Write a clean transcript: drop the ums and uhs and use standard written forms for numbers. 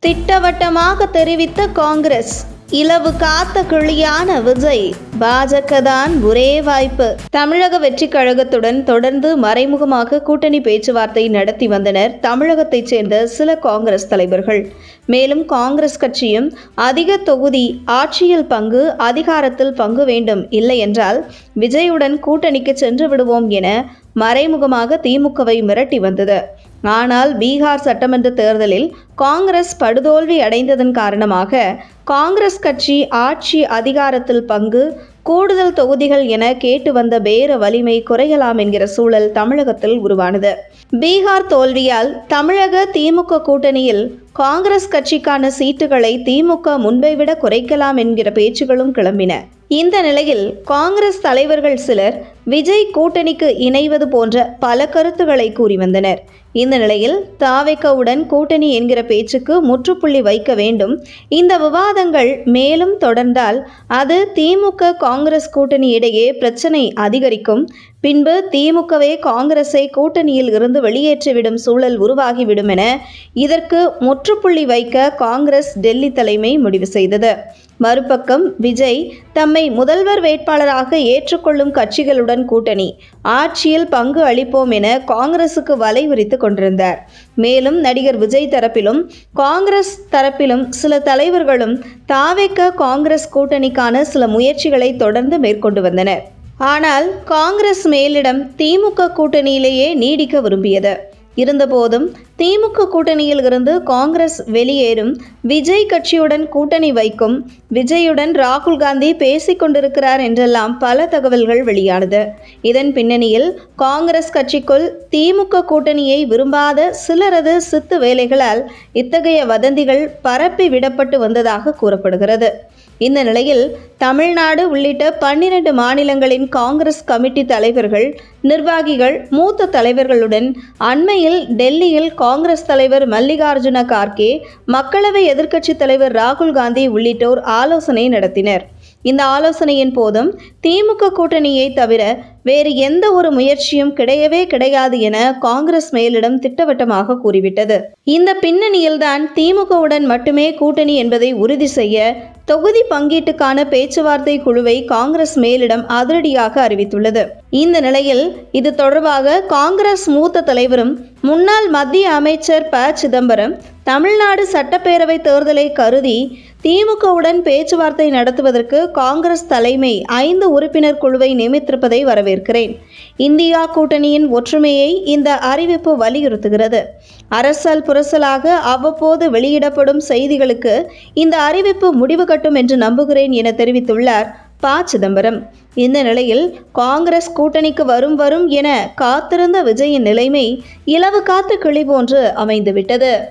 திட்டவட்டமாக தெரிவித்த காங்கிரஸ். இலவு காத்த கிளியான விஜய். பாஜக தான் ஒரே வாய்ப்பு. தமிழக வெற்றி கழகத்துடன் தொடர்ந்து மறைமுகமாக கூட்டணி பேச்சுவார்த்தை நடத்தி வந்தனர் தமிழகத்தைச் சேர்ந்த சில காங்கிரஸ் தலைவர்கள். மேலும் காங்கிரஸ் கட்சியும் அதிக தொகுதி, ஆட்சியில் பங்கு, அதிகாரத்தில் பங்கு வேண்டும், இல்லை என்றால் விஜயுடன் கூட்டணிக்கு சென்று விடுவோம் என மறைமுகமாக திமுகவை மிரட்டி வந்தது. ஆனால் பீகார் சட்டமன்ற தேர்தலில் காங்கிரஸ் படுதோல்வி அடைந்ததன் காரணமாக காங்கிரஸ் கட்சி ஆட்சி, அதிகாரத்தில் பங்கு, கூடுதல் தொகுதிகள் என கேட்டு வந்த பேர வலிமை குறையலாம் என்கிற சூழல் தமிழகத்தில் உருவானது. பீகார் தோல்வியால் தமிழக திமுக கூட்டணியில் காங்கிரஸ் கட்சிக்கான சீட்டுகளை திமுக முன்பை விட குறைக்கலாம் என்கிற பேச்சுகளும் கிளம்பின. இந்த நிலையில் காங்கிரஸ் தலைவர்கள் சிலர் விஜய் கூட்டணிக்கு இணைவது போன்ற பல கருத்துக்களை கூறி வந்தனர். இந்த நிலையில் தாவேகாவுடன் கூட்டணி என்கிற பேச்சுக்கு முற்றுப்புள்ளி வைக்க வேண்டும். இந்த விவாதங்கள் மேலும் தொடர்ந்தால் அது திமுக காங்கிரஸ் கூட்டணி இடையே பிரச்சனை அதிகரிக்கும். பின்பு திமுகவே காங்கிரஸை கூட்டணியில் இருந்து வெளியேற்றிவிடும் சூழல் உருவாகிவிடும் என இதற்கு முற்றுப்புள்ளி வைக்க காங்கிரஸ் டெல்லி தலைமை முடிவு செய்தது. மறுபக்கம் விஜய் தம்மை முதல்வர் வேட்பாளராக ஏற்றுக்கொள்ளும் கட்சிகளுடன் கூட்டணி, ஆட்சியில் பங்கு அளிப்போம் என காங்கிரசுக்கு வலை விரித்து கொண்டிருந்தார். மேலும் நடிகர் விஜய் தரப்பிலும் காங்கிரஸ் தரப்பிலும் சில தலைவர்களும் தாவேக காங்கிரஸ் கூட்டணிக்கான சில முயற்சிகளை தொடர்ந்து மேற்கொண்டு வந்தனர். ஆனால் காங்கிரஸ் மேலிடம் திமுக கூட்டணியிலேயே நீடிக்க விரும்பியது. இருந்தபோதும் திமுக கூட்டணியில் இருந்து காங்கிரஸ் வெளியேறும், விஜய் கட்சியுடன் கூட்டணி வைக்கும், விஜயுடன் ராகுல் காந்தி பேசிக் கொண்டிருக்கிறார் என்றெல்லாம் பல தகவல்கள் வெளியானது. இதன் பின்னணியில் காங்கிரஸ் கட்சிக்குள் திமுக கூட்டணியை விரும்பாத சிலரது சித்து வேலைகளால் இத்தகைய வதந்திகள் பரப்பி விடப்பட்டு வந்ததாக கூறப்படுகிறது. இந்த நிலையில் தமிழ்நாடு உள்ளிட்ட 12 மாநிலங்களின் காங்கிரஸ் கமிட்டி தலைவர்கள், நிர்வாகிகள், மூத்த தலைவர்களுடன் அண்மையில் டெல்லியில் காங்கிரஸ் தலைவர் மல்லிகார்ஜுன கார்கே, மக்களவை எதிர்க்கட்சித் தலைவர் ராகுல் காந்தி உள்ளிட்டோர் ஆலோசனை நடத்தினர். இந்த ஆலோசனையின் போதும் திமுக கூட்டணியை தவிர வேறு எந்த ஒரு முயற்சியும் கிடையவே கிடையாது என காங்கிரஸ் மேலிடம் திட்டவட்டமாக கூறிவிட்டது. இந்த பின்னணியில்தான் திமுகவுடன் மட்டுமே கூட்டணி என்பதை உறுதி செய்ய தொகுதி பங்கீட்டுக்கான பேச்சுவார்த்தை குழுவை காங்கிரஸ் மேலிடம் அதிரடியாக அறிவித்துள்ளது. இந்த நிலையில் இது தொடர்பாக காங்கிரஸ் மூத்த தலைவரும் முன்னாள் மத்திய அமைச்சர் ப. சிதம்பரம் தமிழ்நாடு சட்டப்பேரவை தேர்தலை கருதி திமுகவுடன் பேச்சுவார்த்தை நடத்துவதற்கு காங்கிரஸ் தலைமை 5 உறுப்பினர் குழுவை நியமித்திருப்பதை வரவேற்கிறேன். இந்தியா கூட்டணியின் ஒற்றுமையை இந்த அறிவிப்பு வலியுறுத்துகிறது. அரசல் புரசலாக அவ்வப்போது வெளியிடப்படும் செய்திகளுக்கு இந்த அறிவிப்பு முடிவு கட்டும் என்று நம்புகிறேன் என தெரிவித்துள்ளார் ப. சிதம்பரம். இந்த நிலையில் காங்கிரஸ் கூட்டணிக்கு வரும் என காத்திருந்த விஜயின் நிலைமை இலவு காத்த கிளி போன்று அமைந்துவிட்டது.